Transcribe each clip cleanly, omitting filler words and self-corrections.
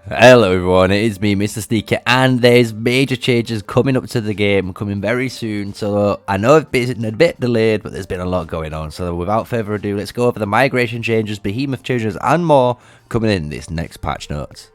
Hello everyone, it is me, MrSneakyy, and there's major changes coming up to the game, coming very soon. So I know it's been a bit delayed, but there's been a lot going on. So without further ado, let's go over the migration changes, Behemoth changes, and more coming in this next patch notes.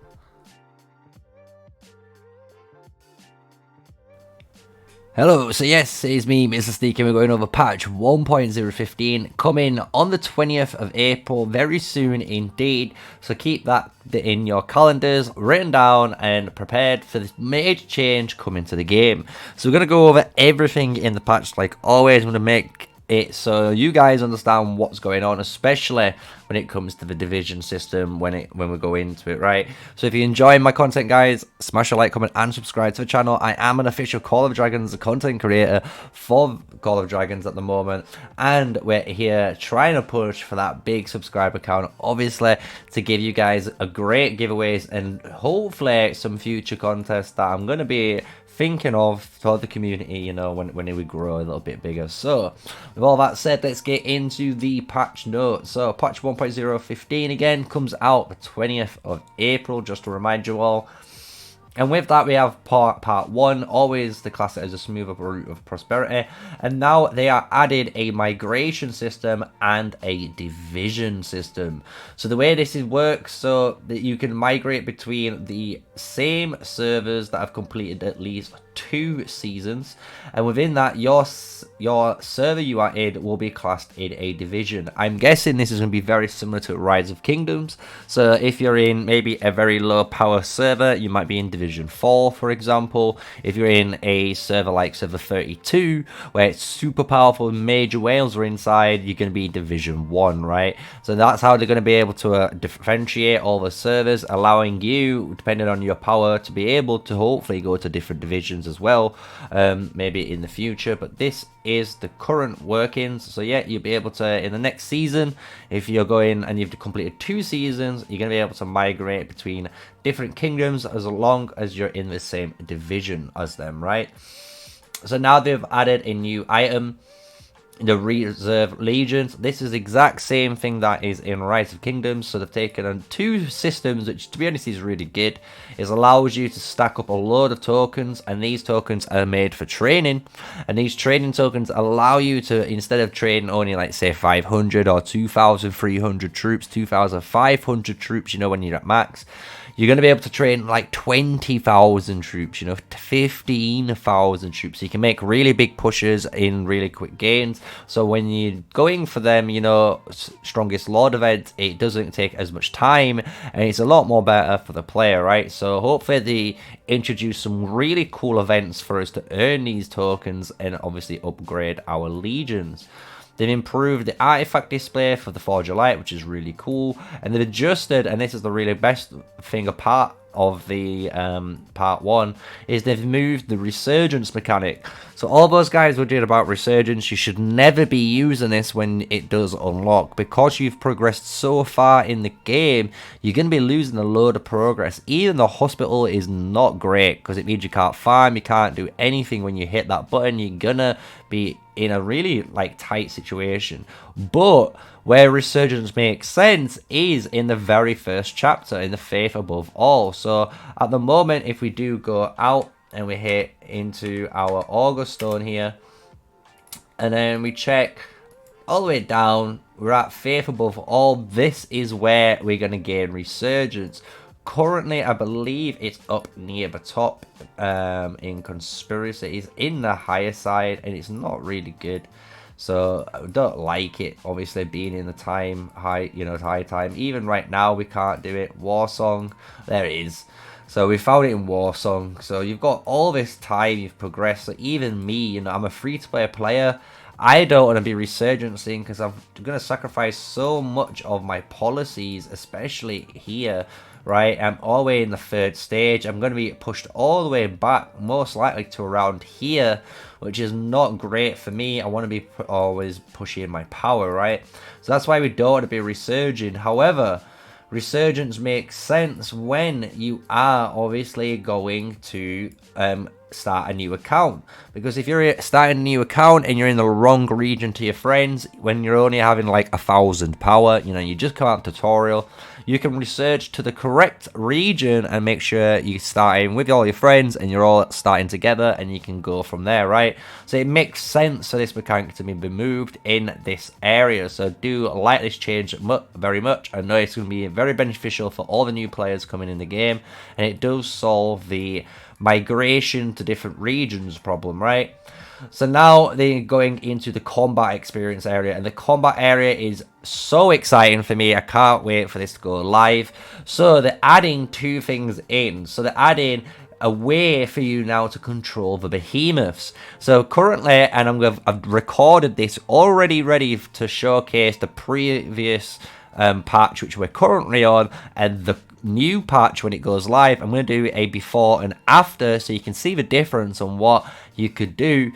Hello, so yes, it's me, MrSneakyy, we're going over patch 1.015, coming on the 20th of April, very soon indeed, so keep that in your calendars, written down and prepared for this major change coming to the game. So we're going to go over everything in the patch, like always. I'm going to make it so you guys understand what's going on, especially when it comes to the division system when we go into it, right? So if you enjoy my content, guys, smash a like, comment, and subscribe to the channel. I am an official Call of Dragons content creator for Call of Dragons at the moment, and we're here trying to push for that big subscriber count, obviously, to give you guys a great giveaways and hopefully some future contests that I'm going to be thinking of for the community, you know, when we grow a little bit bigger. So with all that said, let's get into the patch notes. So patch 1.015 again comes out the 20th of April, just to remind you all. And with that, we have part 1, always the class that is a smoother route of prosperity. And now they are added a migration system and a division system. So the way this works, so that you can migrate between the same servers that have completed at least 2 seasons, and within that your server you are in will be classed in a division. I'm guessing this is going to be very similar to Rise of Kingdoms. So if you're in maybe a very low power server, you might be in division 4, for example. If you're in a server like server 32 where it's super powerful, major whales are inside, you're going to be division 1, right? So that's how they're going to be able to differentiate all the servers, allowing you, depending on your power, to be able to hopefully go to different divisions as well, maybe in the future. But this is the current workings. So yeah, you'll be able to, in the next season, if you're going and you've completed 2 seasons, you're going to be able to migrate between different kingdoms as long as you're in the same division as them, right? So now they've added a new item, the Reserve Legions. This is the exact same thing that is in Rise of Kingdoms. So they've taken on 2 systems, which to be honest is really good. It allows you to stack up a load of tokens, and these tokens are made for training. And these training tokens allow you to, instead of trading only like say 500 or 2,300 troops, 2,500 troops, you know, when you're at max, you're going to be able to train like 20,000 troops, you know, 15,000 troops. So you can make really big pushes in really quick gains. So when you're going for them, you know, strongest lord events, it doesn't take as much time, and it's a lot more better for the player, right? So hopefully they introduce some really cool events for us to earn these tokens and obviously upgrade our legions. They've improved the artifact display for the Forge of Light, which is really cool. And they've adjusted, and this is the really best thing apart of the part 1, is they've moved the Resurgence mechanic. So all those guys were doing about Resurgence, you should never be using this when it does unlock, because you've progressed so far in the game. You're going to be losing a load of progress. Even the hospital is not great, because it means you can't farm, you can't do anything. When you hit that button, you're gonna be in a really like tight situation. But where Resurgence makes sense is in the very first chapter, in the Faith Above All. So at the moment, if we do go out and we hit into our Augurstone here, and then we check all the way down, we're at Faith Above All. This is where we're going to gain Resurgence. Currently, I believe it's up near the top in Conspiracy. It's in the higher side, and it's not really good. So I don't like it, obviously, being in the high time. Even right now, we can't do it. Warsong, there it is. So we found it in Warsong. So you've got all this time, you've progressed. So even me, you know, I'm a free-to-play player. I don't want to be resurgencing because I'm going to sacrifice so much of my policies, especially here, right? I'm all the way in the 3rd stage. I'm going to be pushed all the way back, most likely to around here, which is not great for me. I want to be always pushing my power, right? So that's why we don't want to be resurging. However, Resurgence makes sense when you are obviously going to start a new account, because if you're starting a new account and you're in the wrong region to your friends, when you're only having like 1,000 power, you know, you just come out tutorial, you can research to the correct region and make sure you start in with all your friends and you're all starting together, and you can go from there, right? So it makes sense for this mechanic to be removed in this area. So do like this change very much. I know it's going to be very beneficial for all the new players coming in the game, and it does solve the migration to different regions problem, right? So now they're going into the combat experience area, and the combat area is so exciting for me. I can't wait for this to go live. So they're adding two things in. So they're adding a way for you now to control the behemoths. So currently, and I've recorded this already ready to showcase the previous patch which we're currently on, and the new patch when it goes live. I'm going to do a before and after so you can see the difference on what you could do.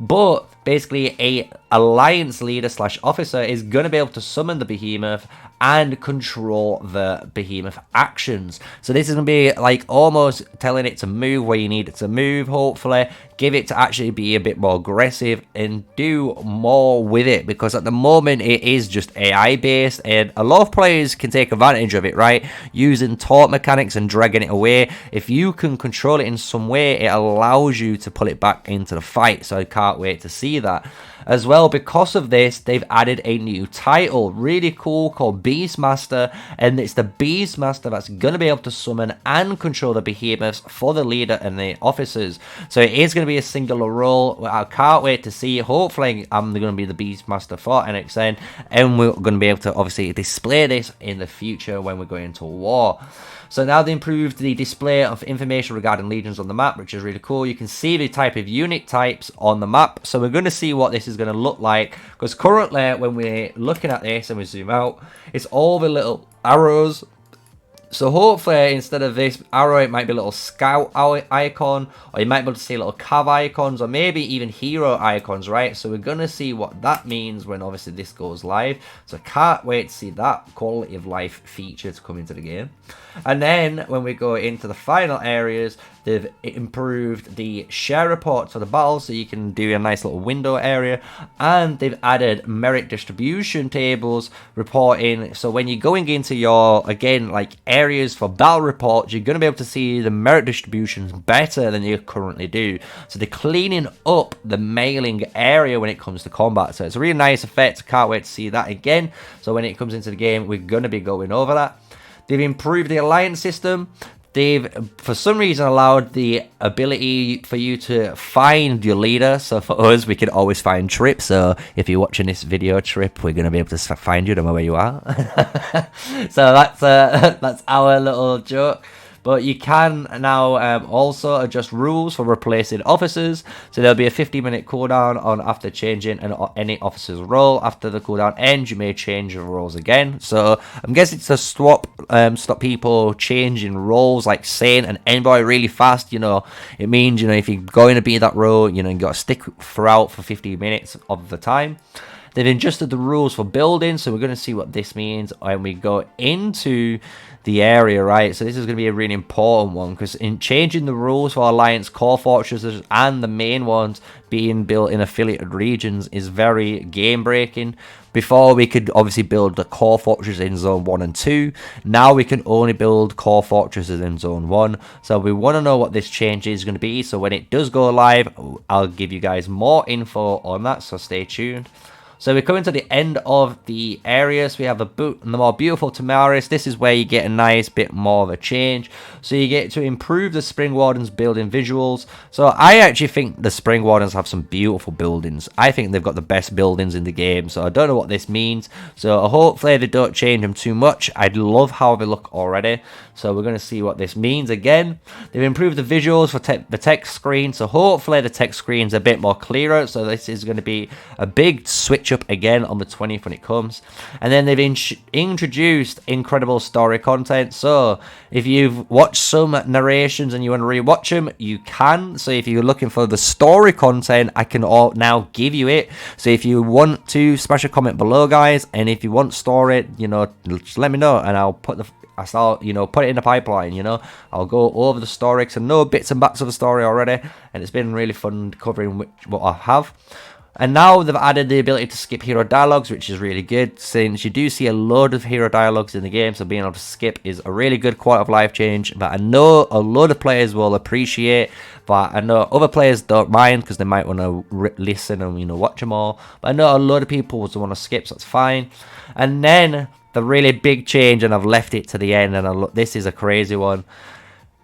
But basically, a alliance leader / officer is going to be able to summon the behemoth and control the behemoth actions. So this is going to be like almost telling it to move where you need it to move, hopefully. Give it to actually be a bit more aggressive and do more with it, because at the moment it is just AI based, and a lot of players can take advantage of it, right? Using taunt mechanics and dragging it away. If you can control it in some way, it allows you to pull it back into the fight. So I can't wait to see that. As well, because of this, they've added a new title, really cool, called Beastmaster, and it's the Beastmaster that's going to be able to summon and control the behemoths for the leader and the officers. So it is going to be a singular role. I can't wait to see. Hopefully, I'm going to be the Beastmaster for NXN, and we're going to be able to obviously display this in the future when we're going into war. So now they improved the display of information regarding legions on the map, which is really cool. You can see the type of unit types on the map. So we're going to see what this is going to look like, because currently when we're looking at this and we zoom out, it's all the little arrows. So hopefully instead of this arrow, it might be a little scout icon, or you might be able to see little cav icons, or maybe even hero icons, right? So we're going to see what that means when obviously this goes live. So I can't wait to see that quality of life feature to come into the game. And then when we go into the final areas, they've improved the share reports for the battle, so you can do a nice little window area, and they've added merit distribution tables reporting. So when you're going into your, again, like areas for battle reports, you're going to be able to see the merit distributions better than you currently do. So they're cleaning up the mailing area when it comes to combat. So it's a really nice effect. Can't wait to see that again. So when it comes into the game, we're going to be going over that. They've improved the alliance system. They've, for some reason, allowed the ability for you to find your leader. So for us, we can always find Trip. So if you're watching this video, Trip, we're going to be able to find you no matter where you are. So that's our little joke. But you can now also adjust rules for replacing officers. So there'll be a 50-minute cooldown on after changing any officer's role. After the cooldown ends, you may change your roles again. So I'm guessing it's to stop people changing roles, like Saint and Envoy really fast. You know, it means, you know, if you're going to be that role, you know, you got to stick throughout for 50 minutes of the time. They've adjusted the rules for building, so we're going to see what this means when we go into the area, right? So this is going to be a really important one, because in changing the rules for Alliance core fortresses and the main ones being built in affiliated regions is very game breaking. Before, we could obviously build the core fortresses in zone 1 and 2. Now we can only build core fortresses in zone 1. So we want to know what this change is going to be. So when it does go live, I'll give you guys more info on that, so stay tuned. So we're coming to the end of the areas. We have the more beautiful Tamaris. This is where you get a nice bit more of a change. So you get to improve the Spring Wardens building visuals. So I actually think the Spring Wardens have some beautiful buildings. I think they've got the best buildings in the game. So I don't know what this means. So hopefully they don't change them too much. I love how they look already. So we're going to see what this means again. They've improved the visuals for the text screen. So hopefully the text screen's a bit more clearer. So this is going to be a big switch up again on the 20th when it comes. And then they've introduced incredible story content. So if you've watched some narrations and you want to rewatch them, you can. So if you're looking for the story content, I can now give you it. So if you want to, smash a comment below, guys. And if you want story, you know, just let me know, and I'll put the put it in the pipeline. You know, I'll go over the story, because I know bits and bats of the story already, and it's been really fun covering what I have. And now they've added the ability to skip hero dialogues, which is really good, since you do see a load of hero dialogues in the game, so being able to skip is a really good quality of life change that I know a lot of players will appreciate, but I know other players don't mind because they might want to listen and, you know, watch them all. But I know a lot of people will want to skip, so that's fine. And then the really big change, and I've left it to the end, and this is a crazy one.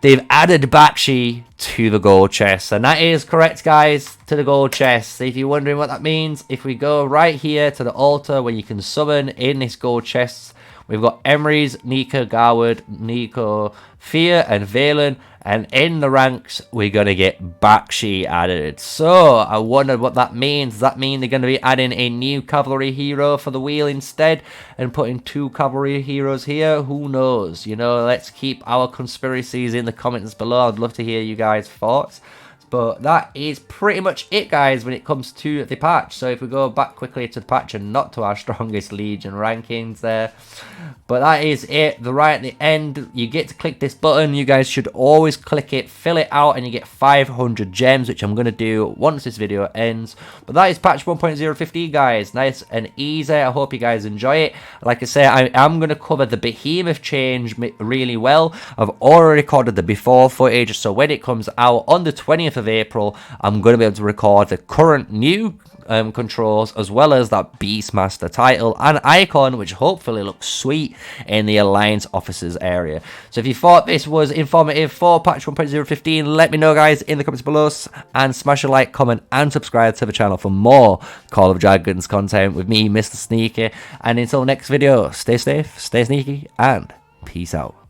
They've added Bahkshi to the gold chest, and that is correct, guys, to the gold chest. So if you're wondering what that means, if we go right here to the altar where you can summon in this gold chest, we've got MrSneakyy, Garwood, Nico, Fear, and Valen. And in the ranks, we're going to get Bahkshi added. So, I wondered what that means. Does that mean they're going to be adding a new cavalry hero for the wheel instead? And putting 2 cavalry heroes here? Who knows? You know, let's keep our conspiracies in the comments below. I'd love to hear you guys' thoughts. But that is pretty much it, guys, when it comes to the patch. So if we go back quickly to the patch and not to our strongest Legion rankings there. But that is it. Right at the end, you get to click this button. You guys should always click it, fill it out, and you get 500 gems, which I'm going to do once this video ends. But that is patch 1.015, guys. Nice and easy. I hope you guys enjoy it. Like I say, I am going to cover the Behemoth change really well. I've already recorded the before footage, so when it comes out on the 20th of April, I'm going to be able to record the current new controls, as well as that Beastmaster title and icon, which hopefully looks sweet in the Alliance officers area. So if you thought this was informative for patch 1.015, let me know, guys, in the comments below, and smash a like, comment, and subscribe to the channel for more Call of Dragons content with me, MrSneakyy. And until next video, stay safe, stay sneaky, and peace out.